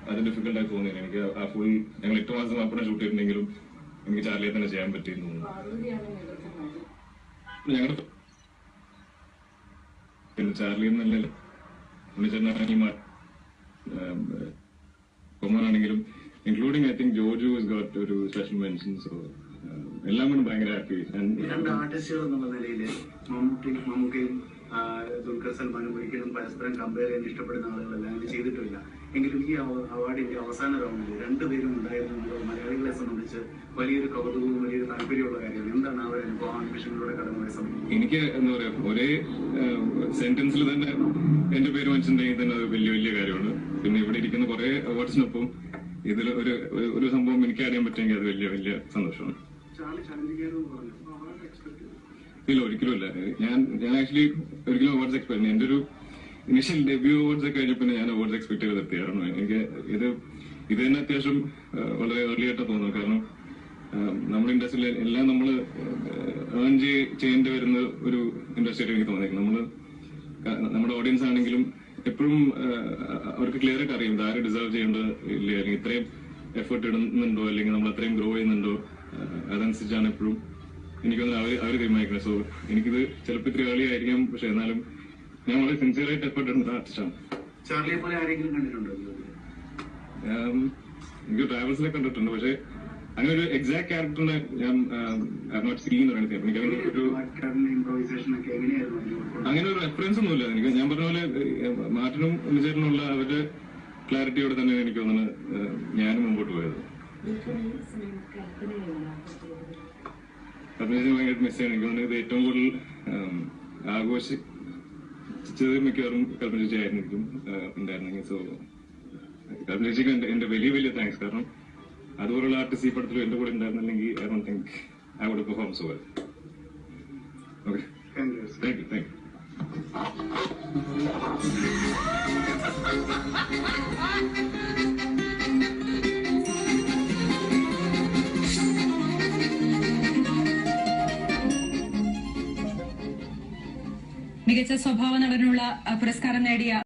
അത് ഡിഫിക്കൽട്ടായി തോന്നിയില്ല. എനിക്ക് ആ ഫുൾ ഞങ്ങൾ 8 മാസം അപ്പുറം ഷൂട്ട് ചെയ്തിട്ടുണ്ടെങ്കിലും എനിക്ക് ചാർലിയെ തന്നെ ചെയ്യാൻ പറ്റിയെന്ന് തോന്നുന്നു. ഞങ്ങളുടെ ചാർലി എന്നല്ലല്ലോ കൊമനാണെങ്കിലും including I think Joju has got ഒരു സ്പെഷ്യൽ മെൻഷൻ. സോ എല്ലാം കൊണ്ട് ഭയങ്കര ഹാപ്പി. രണ്ട് ആർട്ടിസ്റ്റുകൾ എന്നുള്ള നിലയിൽ മമ്മൂക്കയും ദുൽഖർ സൽമാനും ഒരിക്കലും പരസ്പരം കമ്പയർ ചെയ്യാൻ ഇഷ്ടപ്പെടുന്ന ആളുകളെല്ലാം അങ്ങനെ ചെയ്തിട്ടില്ല. എങ്കിലും ഈ അവാർഡിന്റെ അവസാന റൗണ്ടിൽ രണ്ടുപേരും ഉണ്ടായിരുന്നത് മലയാളികളെ സംബന്ധിച്ച് വലിയൊരു കൗതുകവും വലിയൊരു താല്പര്യമുള്ള കാര്യമാണ്. എന്താണ് അവരുടെ അനുഭവം ആംബിഷനിലൂടെ കടന്നുപോയ സമയം? എനിക്ക് എന്താ പറയാ, ഒരേ സെന്റൻസിൽ തന്നെ എന്റെ പേര് മനസ്സിലുണ്ടെങ്കിൽ തന്നെ അത് വലിയ വലിയ കാര്യമാണ്. പിന്നെ ഇവിടെ ഇരിക്കുന്ന കുറെ അവാർഡ്സിനൊപ്പം ഇതിൽ ഒരു സംഭവം എനിക്ക് അറിയാൻ പറ്റുമെങ്കിൽ അത് വലിയ വലിയ സന്തോഷമാണ്. ഇല്ല, ഒരിക്കലും ഇല്ല. ഞാൻ ആക്ച്വലി ഒരിക്കലും അവാർഡ്സ് എക്സ്പെക്ട് ചെയ്യുന്നു. എന്റെ ഒരു ഇനിഷ്യൽ ഡെബ്യൂ അവാർഡ്സ് ഒക്കെ കഴിഞ്ഞപ്പോൾ ഞാൻ അവാർഡ്സ് എക്സ്പെക്ട് ചെയ്ത് നിർത്തി. കാരണം എനിക്ക് ഇത് തന്നെ അത്യാവശ്യം വളരെ ഏർലി ആയിട്ടാണ് തോന്നുന്നത്. കാരണം നമ്മുടെ ഇൻഡസ്ട്രിയിൽ എല്ലാം നമ്മൾ ഏൺ ചെയ്യേണ്ടി വരുന്ന ഒരു ഇൻഡസ്ട്രി ആയിട്ട് എനിക്ക് തോന്നിയിരിക്കുന്നത്. നമ്മുടെ ഓഡിയൻസ് ആണെങ്കിലും എപ്പോഴും അവർക്ക് ക്ലിയർ ആയിട്ട് അറിയും ആര് ഡിസേർവ് ചെയ്യേണ്ടത് ഇല്ല, അല്ലെങ്കിൽ ഇത്രയും എഫേർട്ട് ഇടുന്നുണ്ടോ, അല്ലെങ്കിൽ നമ്മൾ അത്രയും ഗ്രോ ചെയ്യുന്നുണ്ടോ, അതനുസരിച്ചാണ് എപ്പോഴും എനിക്ക് തോന്നുന്നത് അവർ തീരുമാനിക്കുന്നത്. സോ എനിക്കിത് ചിലപ്പോൾ ഇത്തിരി ഏർലി ആയിരിക്കാം, പക്ഷെ എന്നാലും ഞാൻ വളരെ സിൻസിയർ ആയിട്ട് എഫേർട്ട് ഇടുന്ന ആർട്ടിസ്റ്റാണ്. എനിക്ക് ട്രാവൽസിലെ കണ്ടിട്ടുണ്ട്, പക്ഷെ അങ്ങനെ ഒരു എക്സാക്ട് ക്യാരക്ടറിനെ ഞാൻ നോട്ട് സീൻ എന്ന് പറയുന്നത്. എനിക്ക് അങ്ങനെ ഒരു റെഫറൻസ് ഒന്നുമില്ല. എനിക്ക് ഞാൻ പറഞ്ഞ പോലെ മാർട്ടിനും ഉണ്ണിച്ചേട്ടനുള്ള അവരുടെ ക്ലാരിറ്റിയോടെ തന്നെ എനിക്ക് തോന്നുന്നത് ഞാനും മുമ്പോട്ട് പോയത്. കൽപ്പനേശ്വരി ഭയങ്കര മിസ് ചെയ്യണം. എനിക്ക് തോന്നുന്നത് ഇത് ഏറ്റവും കൂടുതൽ ആഘോഷിച്ചത് മിക്കവാറും കൽപ്പന ചേച്ചി ആയിരുന്നിരിക്കും ഉണ്ടായിരുന്നെങ്കിൽ. സോ കൽപ്പന ചേച്ചിക്ക് എന്റെ വലിയ വലിയ താങ്ക്സ്. കാരണം അതുപോലുള്ള ആർട്ടിസ്റ്റ് ഈ പടത്തിൽ എന്റെ കൂടെ ഉണ്ടായിരുന്നില്ലെങ്കിൽ I don't think I would perform so well. Okay, thank you. മികച്ച സ്വഭാവ നടനുള്ള പുരസ്കാരം നേടിയ